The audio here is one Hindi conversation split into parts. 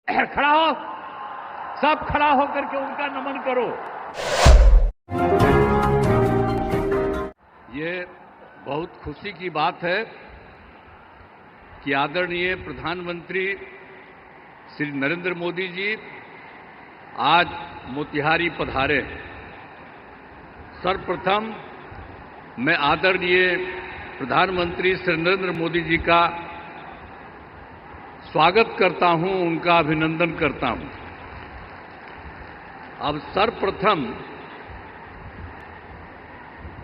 खड़ा हो, सब खड़ा होकर के उनका नमन करो। ये बहुत खुशी की बात है कि आदरणीय प्रधानमंत्री श्री नरेंद्र मोदी जी आज मोतिहारी पधारे। सर्वप्रथम मैं आदरणीय प्रधानमंत्री श्री नरेंद्र मोदी जी का स्वागत करता हूं, उनका अभिनंदन करता हूं। अब सर्वप्रथम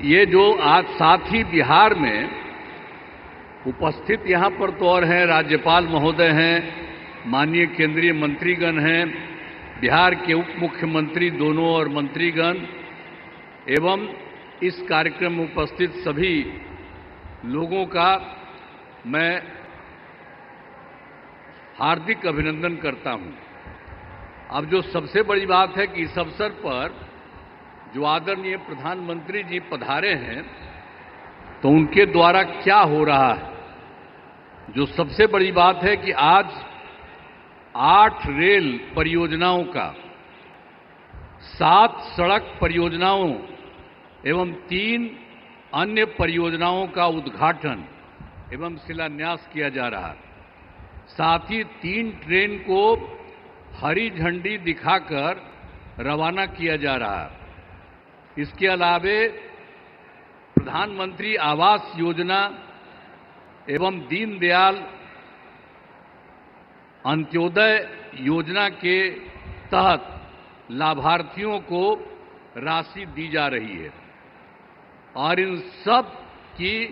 ये जो आज साथी बिहार में उपस्थित यहां पर तो और हैं, राज्यपाल महोदय हैं, माननीय केंद्रीय मंत्रीगण हैं, बिहार के उप मुख्यमंत्री दोनों और मंत्रीगण एवं इस कार्यक्रम में उपस्थित सभी लोगों का मैं हार्दिक अभिनंदन करता हूं। अब जो सबसे बड़ी बात है कि इस अवसर पर जो आदरणीय प्रधानमंत्री जी पधारे हैं तो उनके द्वारा क्या हो रहा है। जो सबसे बड़ी बात है कि आज 8 रेल परियोजनाओं का, 7 सड़क परियोजनाओं एवं 3 अन्य परियोजनाओं का उद्घाटन एवं शिलान्यास किया जा रहा है। साथ ही 3 ट्रेन को हरी झंडी दिखाकर रवाना किया जा रहा है। इसके अलावे प्रधानमंत्री आवास योजना एवं दीनदयाल अंत्योदय योजना के तहत लाभार्थियों को राशि दी जा रही है और इन सब की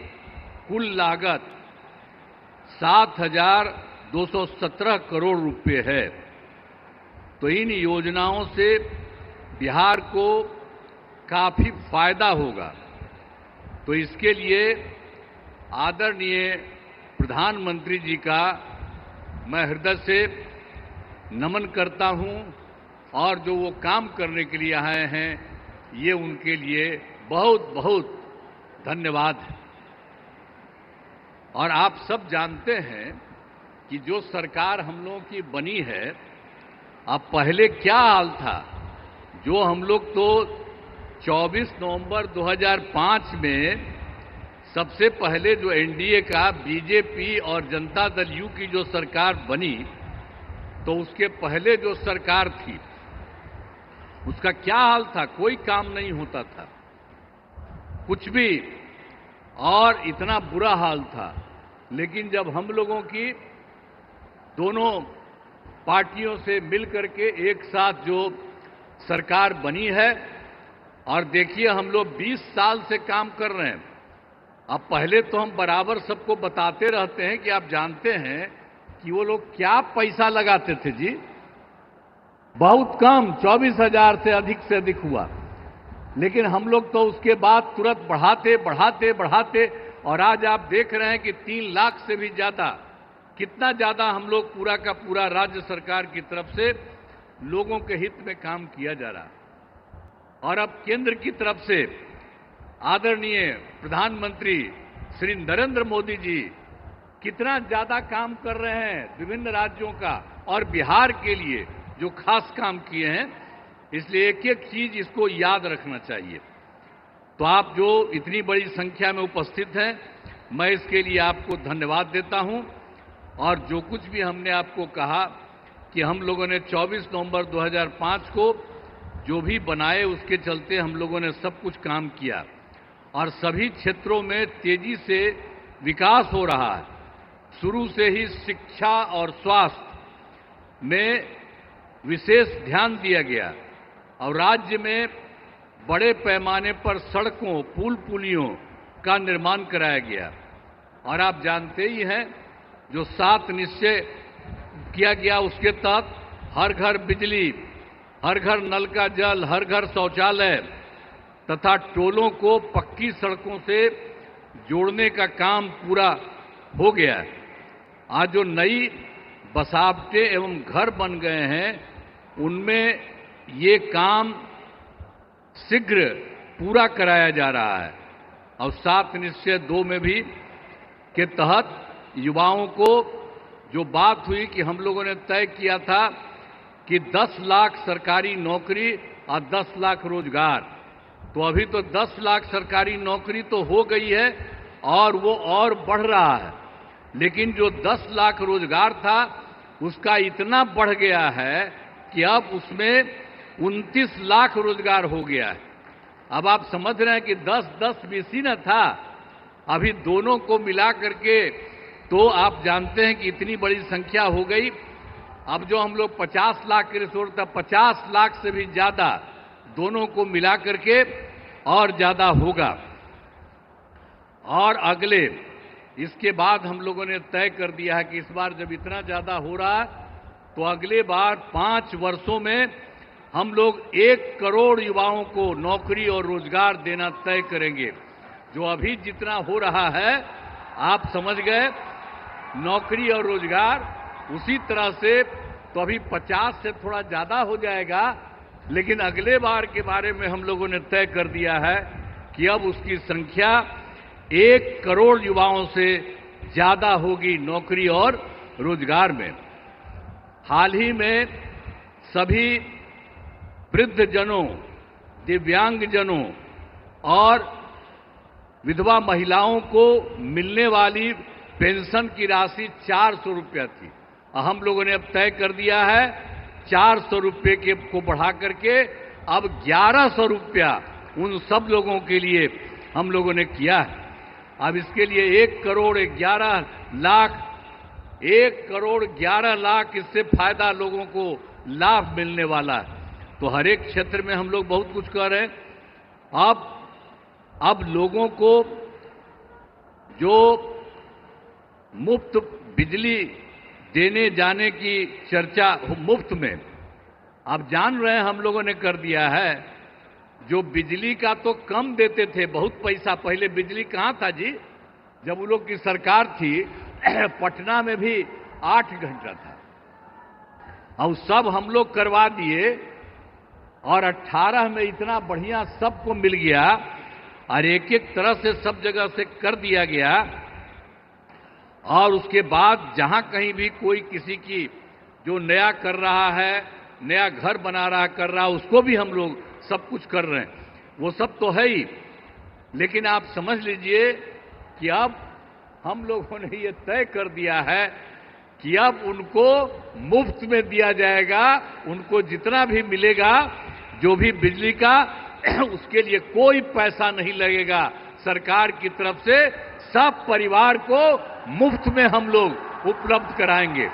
कुल लागत 7,217 करोड़ रुपए है। तो इन योजनाओं से बिहार को काफी फायदा होगा। तो इसके लिए आदरणीय प्रधानमंत्री जी का मैं हृदय से नमन करता हूं और जो वो काम करने के लिए आए हैं ये उनके लिए बहुत बहुत धन्यवाद है। और आप सब जानते हैं कि जो सरकार हम लोगों की बनी है, अब पहले क्या हाल था। जो हम लोग तो 24 नवंबर 2005 में सबसे पहले जो एनडीए का बीजेपी और जनता दल यू की जो सरकार बनी, तो उसके पहले जो सरकार थी उसका क्या हाल था। कोई काम नहीं होता था, कुछ भी, और इतना बुरा हाल था। लेकिन जब हम लोगों की दोनों पार्टियों से मिलकर के एक साथ जो सरकार बनी है, और देखिए हम लोग 20 साल से काम कर रहे हैं। अब पहले तो हम बराबर सबको बताते रहते हैं कि आप जानते हैं कि वो लोग क्या पैसा लगाते थे जी, बहुत कम, 24,000 से अधिक हुआ। लेकिन हम लोग तो उसके बाद तुरंत बढ़ाते बढ़ाते बढ़ाते और आज आप देख रहे हैं कि 3 लाख से भी ज्यादा, कितना ज्यादा हम लोग पूरा का पूरा राज्य सरकार की तरफ से लोगों के हित में काम किया जा रहा है। और अब केंद्र की तरफ से आदरणीय प्रधानमंत्री श्री नरेंद्र मोदी जी कितना ज्यादा काम कर रहे हैं विभिन्न राज्यों का और बिहार के लिए जो खास काम किए हैं। इसलिए एक एक चीज इसको याद रखना चाहिए। तो आप जो इतनी बड़ी संख्या में उपस्थित हैं, मैं इसके लिए आपको धन्यवाद देता हूं। और जो कुछ भी हमने आपको कहा कि हम लोगों ने 24 नवंबर 2005 को जो भी बनाए उसके चलते हम लोगों ने सब कुछ काम किया और सभी क्षेत्रों में तेजी से विकास हो रहा है। शुरू से ही शिक्षा और स्वास्थ्य में विशेष ध्यान दिया गया और राज्य में बड़े पैमाने पर सड़कों, पुल पुलियों का निर्माण कराया गया। और आप जानते ही हैं जो 7 निश्चय किया गया उसके तहत हर घर बिजली, हर घर नल का जल, हर घर शौचालय तथा टोलों को पक्की सड़कों से जोड़ने का काम पूरा हो गया है। आज जो नई बसावटें एवं घर बन गए हैं उनमें ये काम शीघ्र पूरा कराया जा रहा है। और 7 निश्चय 2 में भी के तहत युवाओं को जो बात हुई कि हम लोगों ने तय किया था कि 10 लाख सरकारी नौकरी और 10 लाख रोजगार, तो अभी तो 10 लाख सरकारी नौकरी तो हो गई है और वो और बढ़ रहा है, लेकिन जो 10 लाख रोजगार था उसका इतना बढ़ गया है कि अब उसमें 29 लाख रोजगार हो गया है। अब आप समझ रहे हैं कि 10-10 बीसी न था, अभी दोनों को मिला करके तो आप जानते हैं कि इतनी बड़ी संख्या हो गई। अब जो हम लोग 50 लाख के रिसोर्स था, 50 लाख से भी ज्यादा दोनों को मिला करके और ज्यादा होगा। और अगले इसके बाद हम लोगों ने तय कर दिया है कि इस बार जब इतना ज्यादा हो रहा है तो अगले बार 5 वर्षों में हम लोग 1 करोड़ युवाओं को नौकरी और रोजगार देना तय करेंगे। जो अभी जितना हो रहा है आप समझ गए, नौकरी और रोजगार उसी तरह से तो अभी 50 से थोड़ा ज्यादा हो जाएगा, लेकिन अगले बार के बारे में हम लोगों ने तय कर दिया है कि अब उसकी संख्या 1 करोड़ युवाओं से ज्यादा होगी नौकरी और रोजगार में। हाल ही में सभी वृद्धजनों, दिव्यांगजनों और विधवा महिलाओं को मिलने वाली पेंशन की राशि 400 रुपया थी, हम लोगों ने अब तय कर दिया है 400 रुपये के को बढ़ा करके अब 1100 रुपया उन सब लोगों के लिए हम लोगों ने किया है। अब इसके लिए 1 करोड़ 11 लाख इससे फायदा लोगों को लाभ मिलने वाला है। तो हर एक क्षेत्र में हम लोग बहुत कुछ कर रहे हैं। अब लोगों को जो मुफ्त बिजली देने जाने की चर्चा मुफ्त में, आप जान रहे हैं हम लोगों ने कर दिया है। जो बिजली का तो कम देते थे, बहुत पैसा, पहले बिजली कहाँ था जी, जब वो लोग की सरकार थी पटना में भी 8 घंटा था, और सब हम लोग करवा दिए और 18 में इतना बढ़िया सबको मिल गया और एक एक तरह से सब जगह से कर दिया गया। और उसके बाद जहां कहीं भी कोई किसी की जो नया कर रहा है, नया घर बना रहा कर रहा, उसको भी हम लोग सब कुछ कर रहे हैं, वो सब तो है ही। लेकिन आप समझ लीजिए कि अब हम लोगों ने ये तय कर दिया है कि अब उनको मुफ्त में दिया जाएगा, उनको जितना भी मिलेगा जो भी बिजली का, उसके लिए कोई पैसा नहीं लगेगा सरकार की तरफ से, सब परिवार को मुफ्त में हम लोग उपलब्ध कराएंगे।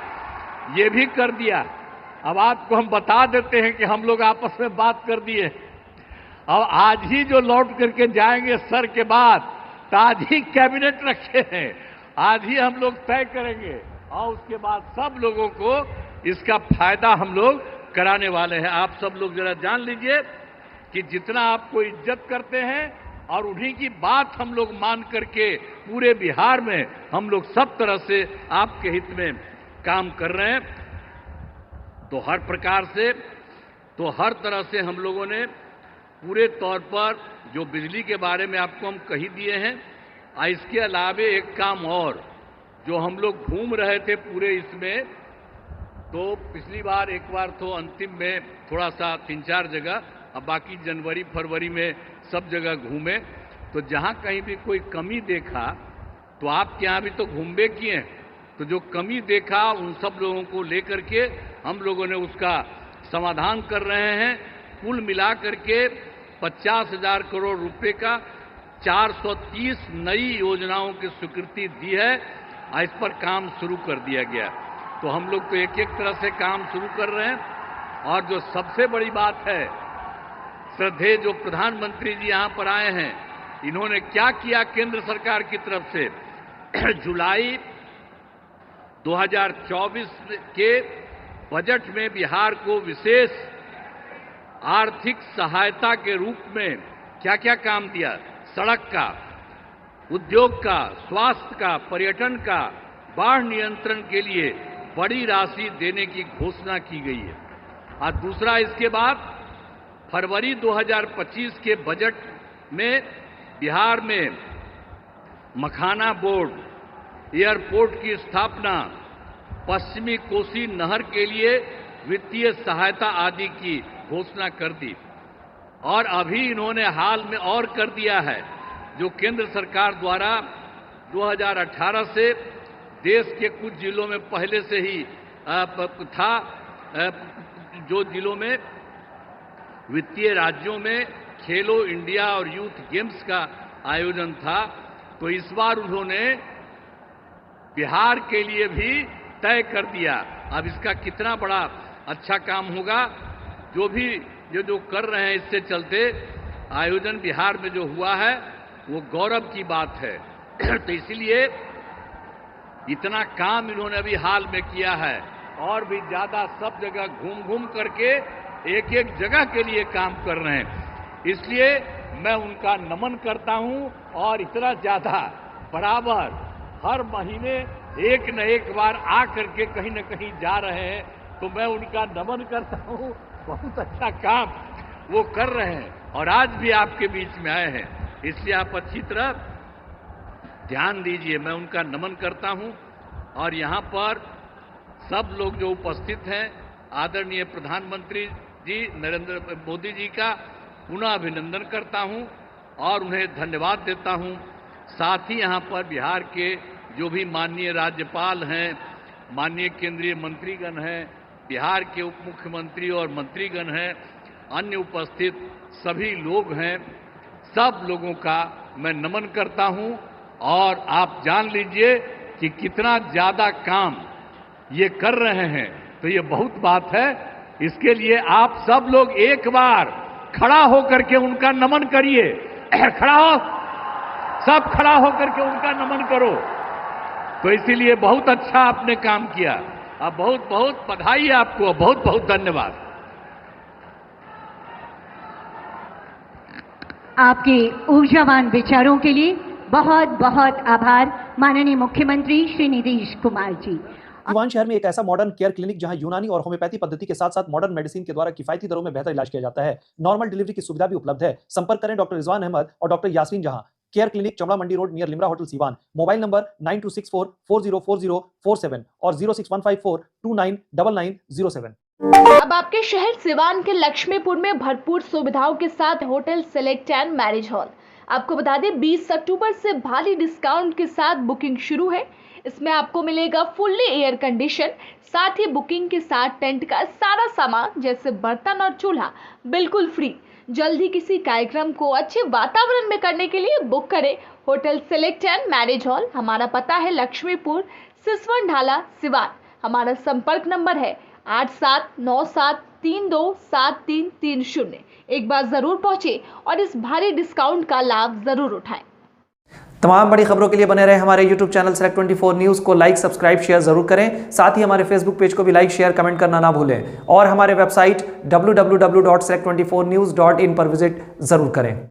ये भी कर दिया। अब आपको हम बता देते हैं कि हम लोग आपस में बात कर दिए, अब आज ही जो लौट करके जाएंगे सर के बाद, तो आज ही कैबिनेट रखे हैं, आज ही हम लोग तय करेंगे और उसके बाद सब लोगों को इसका फायदा हम लोग कराने वाले हैं। आप सब लोग जरा जान लीजिए कि जितना आपको इज्जत करते हैं और उन्हीं की बात हम लोग मान करके पूरे बिहार में हम लोग सब तरह से आपके हित में काम कर रहे हैं। तो हर प्रकार से, तो हर तरह से हम लोगों ने पूरे तौर पर जो बिजली के बारे में आपको हम कही दिए हैं, और इसके अलावे एक काम और जो हम लोग घूम रहे थे पूरे इसमें, तो पिछली बार एक बार तो अंतिम में थोड़ा सा 3-4 जगह, अब बाकी जनवरी फरवरी में सब जगह घूमे, तो जहां कहीं भी कोई कमी देखा तो आपके यहां भी तो घूमबे किए, तो जो कमी देखा उन सब लोगों को लेकर के हम लोगों ने उसका समाधान कर रहे हैं। कुल मिलाकर के 50,000 करोड़ रुपए का 430 नई योजनाओं की स्वीकृति दी है और इस पर काम शुरू कर दिया गया। तो हम लोग तो एक एक तरह से काम शुरू कर रहे हैं। और जो सबसे बड़ी बात है, श्रद्धेय जो प्रधानमंत्री जी यहां पर आए हैं, इन्होंने क्या किया केंद्र सरकार की तरफ से, जुलाई 2024 के बजट में बिहार को विशेष आर्थिक सहायता के रूप में क्या क्या काम दिया, सड़क का, उद्योग का, स्वास्थ्य का, पर्यटन का, बाढ़ नियंत्रण के लिए बड़ी राशि देने की घोषणा की गई है। और दूसरा, इसके बाद फरवरी 2025 के बजट में बिहार में मखाना बोर्ड, एयरपोर्ट की स्थापना पश्चिमी कोसी नहर के लिए वित्तीय सहायता आदि की घोषणा कर दी। और अभी इन्होंने हाल में और कर दिया है, जो केंद्र सरकार द्वारा 2018 से देश के कुछ जिलों में पहले से ही था, जो जिलों में वित्तीय राज्यों में खेलो इंडिया और यूथ गेम्स का आयोजन था, तो इस बार उन्होंने बिहार के लिए भी तय कर दिया। अब इसका कितना बड़ा अच्छा काम होगा, जो भी जो कर रहे हैं, इससे चलते आयोजन बिहार में जो हुआ है वो गौरव की बात है। तो इसीलिए इतना काम इन्होंने अभी हाल में किया है, और भी ज्यादा सब जगह घूम घूम करके एक एक जगह के लिए काम कर रहे हैं। इसलिए मैं उनका नमन करता हूं, और इतना ज्यादा बराबर हर महीने एक न एक बार आ करके कहीं न कहीं जा रहे हैं, तो मैं उनका नमन करता हूं। बहुत अच्छा काम वो कर रहे हैं, और आज भी आपके बीच में आए हैं, इसलिए आप अच्छी तरह ध्यान दीजिए। मैं उनका नमन करता हूं, और यहां पर सब लोग जो उपस्थित हैं, आदरणीय प्रधानमंत्री जी नरेंद्र मोदी जी का पुनः अभिनंदन करता हूं और उन्हें धन्यवाद देता हूं। साथ ही यहां पर बिहार के जो भी माननीय राज्यपाल हैं, माननीय केंद्रीय मंत्रीगण हैं, बिहार के उप मुख्यमंत्री और मंत्रीगण हैं, अन्य उपस्थित सभी लोग हैं, सब लोगों का मैं नमन करता हूं। और आप जान लीजिए कि कितना ज्यादा काम ये कर रहे हैं, तो ये बहुत बात है। इसके लिए आप सब लोग एक बार खड़ा होकर के उनका नमन करिए। खड़ा हो, सब खड़ा होकर के उनका नमन करो। तो इसीलिए बहुत अच्छा आपने काम किया। अब बहुत बहुत बधाई आपको, बहुत बहुत धन्यवाद। आपके ऊर्जावान विचारों के लिए बहुत बहुत आभार माननीय मुख्यमंत्री श्री नीतीश कुमार जी। सीवान शहर में एक ऐसा मॉडर्न केयर क्लिनिक जहां यूनानी और होम्योपैथी पद्धति के साथ साथ मॉडर्न मेडिसिन के द्वारा किफायती दरों में बेहतर इलाज किया जाता है। नॉर्मल डिलीवरी की सुविधा भी उपलब्ध है। संपर्क करें डॉक्टर रिजवान अहमद और डॉक्टर यासीन जहां। Care clinic Chamra Mandi road near Limra hotel Siwan. Mobile number 9264404047 और 06154299907। अब आपके शहर सिवान के लक्ष्मीपुर में भरपूर सुविधाओं के साथ hotel select and marriage hall. आपको बता दें 20 अक्टूबर से भारी डिस्काउंट के साथ बुकिंग शुरू है। इसमें आपको मिलेगा फुल्ली एयर कंडीशन, साथ ही बुकिंग के साथ टेंट का सारा सामान जैसे बर्तन और चूल्हा बिल्कुल फ्री। जल्द ही किसी कार्यक्रम को अच्छे वातावरण में करने के लिए बुक करें hotel select and marriage hall. हमारा पता है लक्ष्मीपुर, सिसवन ढाला, सिवान। हमारा संपर्क नंबर है 8797327330। एक बार जरूर पहुंचे और इस भारी डिस्काउंट का लाभ जरूर उठाएं। तमाम बड़ी खबरों के लिए बने रहे हमारे YouTube चैनल सेलेक्ट 24 न्यूज़ को लाइक, सब्सक्राइब, शेयर जरूर करें। साथ ही हमारे Facebook पेज को भी लाइक, शेयर, कमेंट करना ना भूलें और हमारे वेबसाइट www.select24news.in पर विजिट जरूर करें।